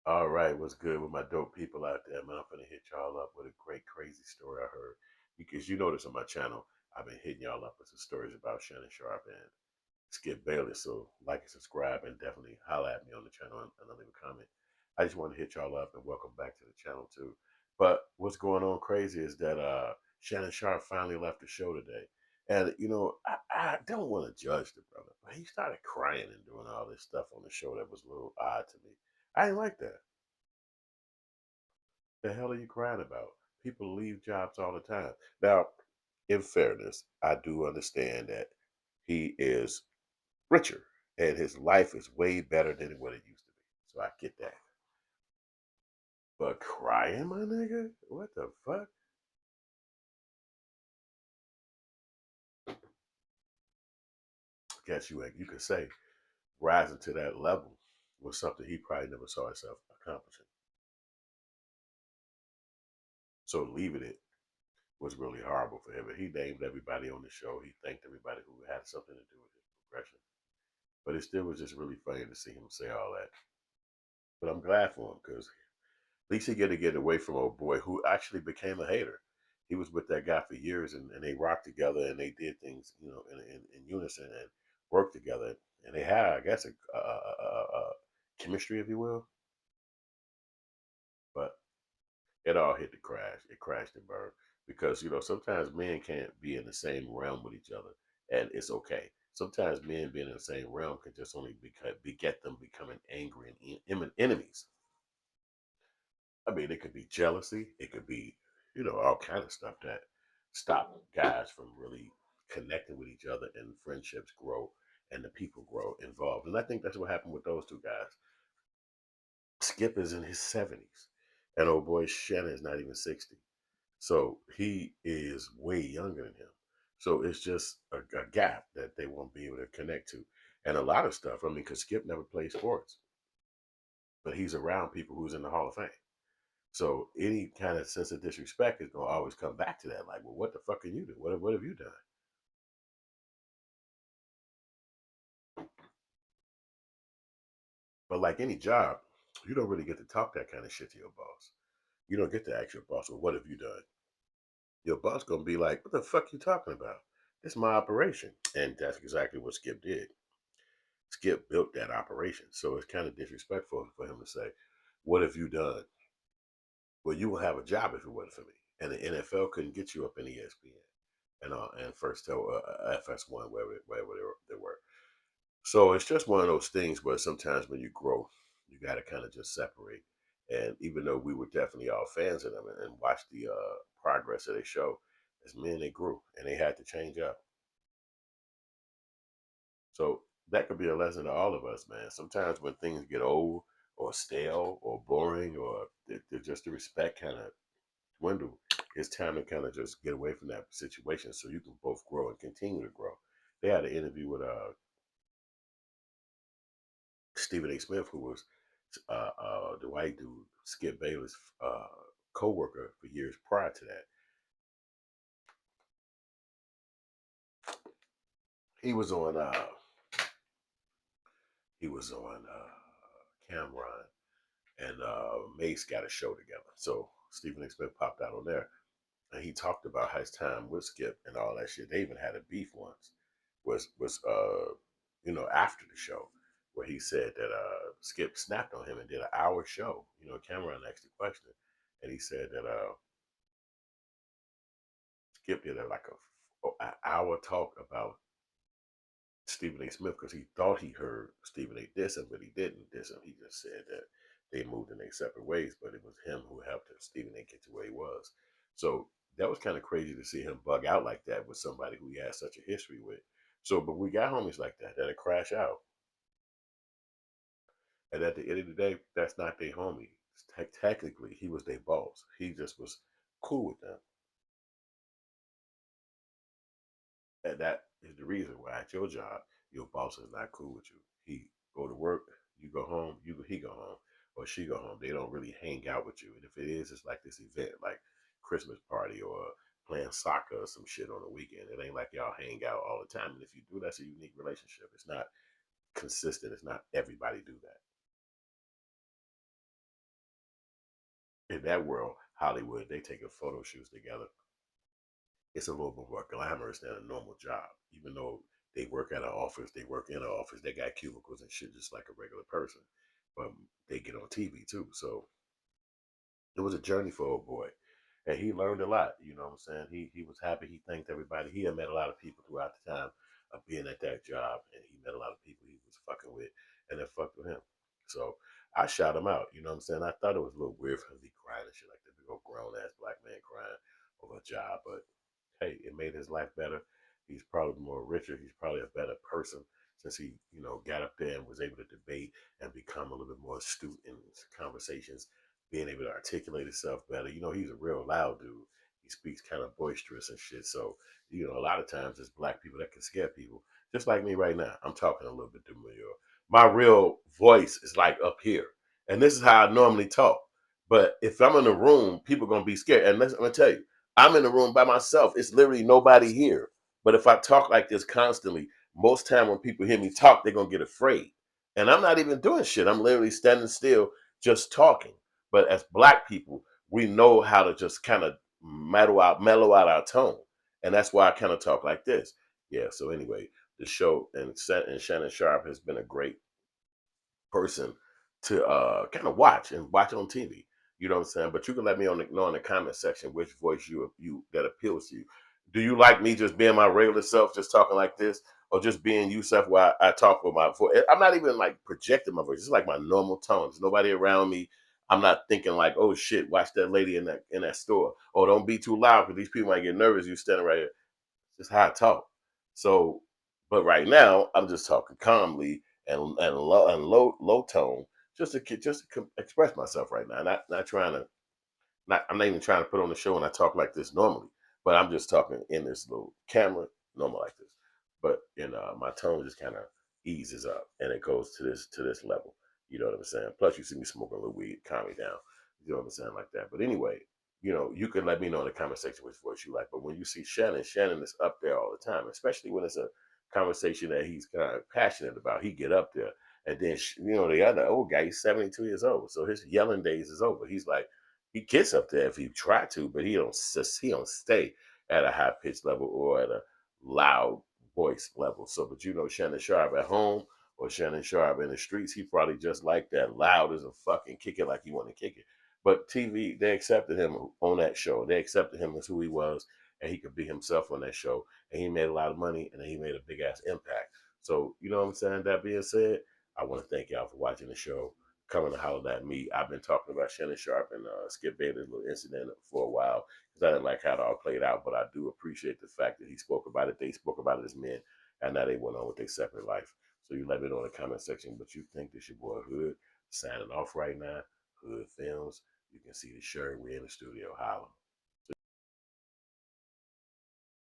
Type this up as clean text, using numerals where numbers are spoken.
All right, what's good with my dope people out there, man? I'm gonna hit y'all up with a great, crazy story I heard. Because you notice on my channel, I've been hitting y'all up with some stories about Shannon Sharpe and Skip Bayless. So like and subscribe and definitely holla at me on the channel and leave a comment. I just want to hit y'all up and welcome back to the channel too. But what's going on crazy is that Shannon Sharpe finally left the show today. And I don't want to judge the brother, but he started crying and doing all this stuff on the show that was a little odd to me. I didn't like that. The hell are you crying about? People leave jobs all the time. Now, in fairness, I do understand that he is richer and his life is way better than what it used to be. So I get that. But crying, my nigga? What the fuck? I guess you could say rising to that level was something he probably never saw himself accomplishing. So leaving it was really horrible for him. And he named everybody on the show. He thanked everybody who had something to do with his progression. But it still was just really funny to see him say all that. But I'm glad for him because at least he get to get away from old boy who actually became a hater. He was with that guy for years and they rocked together and they did things, in unison and worked together. And they had, I guess, a chemistry, if you will. But it all hit the crash. It crashed and burned because sometimes men can't be in the same realm with each other, and it's okay. Sometimes men being in the same realm can just only beget them becoming angry and enemies. I mean, it could be jealousy. It could be, all kind of stuff that stop guys from really connecting with each other and friendships grow and the people grow involved. And I think that's what happened with those two guys. Skip is in his 70s, and old boy Shannon is not even 60. So he is way younger than him. So it's just a gap that they won't be able to connect to. And a lot of stuff, I mean, because Skip never played sports, but he's around people who's in the Hall of Fame. So any kind of sense of disrespect is gonna always come back to that. Like, well, what the fuck can you do? What have you done? But like any job, you don't really get to talk that kind of shit to your boss. You don't get to ask your boss, well, what have you done? Your boss gonna be like, what the fuck you talking about? It's my operation. And that's exactly what Skip did. Skip built that operation. So it's kind of disrespectful for him to say, what have you done? Well, you will have a job if it wasn't for me. And the NFL couldn't get you up in ESPN and first tell FS1, wherever they were. So it's just one of those things where sometimes when you grow, you got to kind of just separate. And even though we were definitely all fans of them and watched the progress that they show, as men, they grew and they had to change up. So that could be a lesson to all of us, man. Sometimes when things get old or stale or boring or just the respect kind of dwindle, it's time to kind of just get away from that situation so you can both grow and continue to grow. They had an interview with Stephen A. Smith, who was the white dude, Skip Bayless' co-worker for years prior to that. He was on Cameron and Mace got a show together. So Stephen A. Smith popped out on there and he talked about his time with Skip and all that shit. They even had a beef once. Was after the show where he said that Skip snapped on him and did an hour show. Cameron asked the question, and he said that Skip did an hour talk about Stephen A. Smith because he thought he heard Stephen A. diss him, but he didn't diss him. He just said that they moved in their separate ways, but it was him who helped Stephen A. get to where he was. So that was kind of crazy to see him bug out like that with somebody who he had such a history with. So, but we got homies like that that'll crash out, and at the end of the day, that's not their homie. Technically, he was their boss. He just was cool with them, and that is the reason why at your job, your boss is not cool with you. He go to work, you go home, he go home, or she go home. They don't really hang out with you. And if it is, it's like this event, like Christmas party or playing soccer or some shit on the weekend. It ain't like y'all hang out all the time. And if you do, that's a unique relationship. It's not consistent. It's not everybody do that. in that world, Hollywood, they taking photo shoots together. It's a little bit more glamorous than a normal job. Even though they work at an office, they work in an office, they got cubicles and shit just like a regular person. But they get on TV too. So it was a journey for old boy. And he learned a lot, you know what I'm saying? He was happy, he thanked everybody. He had met a lot of people throughout the time of being at that job, and he met a lot of people he was fucking with and that fucked with him. So I shot him out, you know what I'm saying? I thought it was a little weird for him to be crying and shit like that, big old grown ass black man crying over a job, but hey, it made his life better. He's probably more richer. He's probably a better person since he, got up there and was able to debate and become a little bit more astute in his conversations, being able to articulate himself better. He's a real loud dude. He speaks kind of boisterous and shit. So, a lot of times it's black people that can scare people. Just like me right now. I'm talking a little bit demure. My real voice is like up here. And this is how I normally talk. But if I'm in a room, people are gonna be scared. And I'm gonna tell you, I'm in the room by myself. It's literally nobody here. But if I talk like this constantly, most time when people hear me talk, they're gonna get afraid. And I'm not even doing shit. I'm literally standing still, just talking. But as black people, we know how to just kind of mellow out our tone. And that's why I kind of talk like this. Yeah, so anyway, the show and Shannon Sharpe has been a great person to kind of watch on TV. You know what I'm saying? But you can let me know in the comment section which voice you that appeals to you. Do you like me just being my regular self, just talking like this, or just being you self where I talk with my voice? I'm not even like projecting my voice. It's like my normal tone. There's nobody around me. I'm not thinking like, oh shit, watch that lady in that store. Oh, don't be too loud because these people might get nervous. You standing right here. Just how I talk. So, but right now I'm just talking calmly and low tone, just to express myself right now. Not trying to not I'm not even trying to put on the show and I talk like this normally, but I'm just talking in this little camera normal like this. But my tone just kind of eases up and it goes to this level. You know what I'm saying? Plus you see me smoking a little weed, calm me down. You know what I'm saying like that. But anyway, you can let me know in the comment section which voice you like. But when you see Shannon is up there all the time, especially when it's a conversation that he's kind of passionate about. He get up there, and then the other old guy, he's 72 years old, so his yelling days is over. He's like he gets up there if he try to, but he don't stay at a high pitched level or at a loud voice level. So, but Shannon Sharpe at home or Shannon Sharpe in the streets, he probably just like that, loud as a fucking kick it like he want to kick it. But TV, they accepted him on that show. They accepted him as who he was, and he could be himself on that show. And he made a lot of money, and he made a big ass impact. So, you know what I'm saying? That being said, I want to thank y'all for watching the show, coming to holler at me. I've been talking about Shannon Sharpe and Skip Bayless's little incident for a while because I didn't like how it all played out, but I do appreciate the fact that he spoke about it. They spoke about it as men, and now they went on with their separate life. So you let me know in the comment section what you think. This your boy Hood signing off right now. Hood Films. You can see the shirt. We're in the studio. Holla.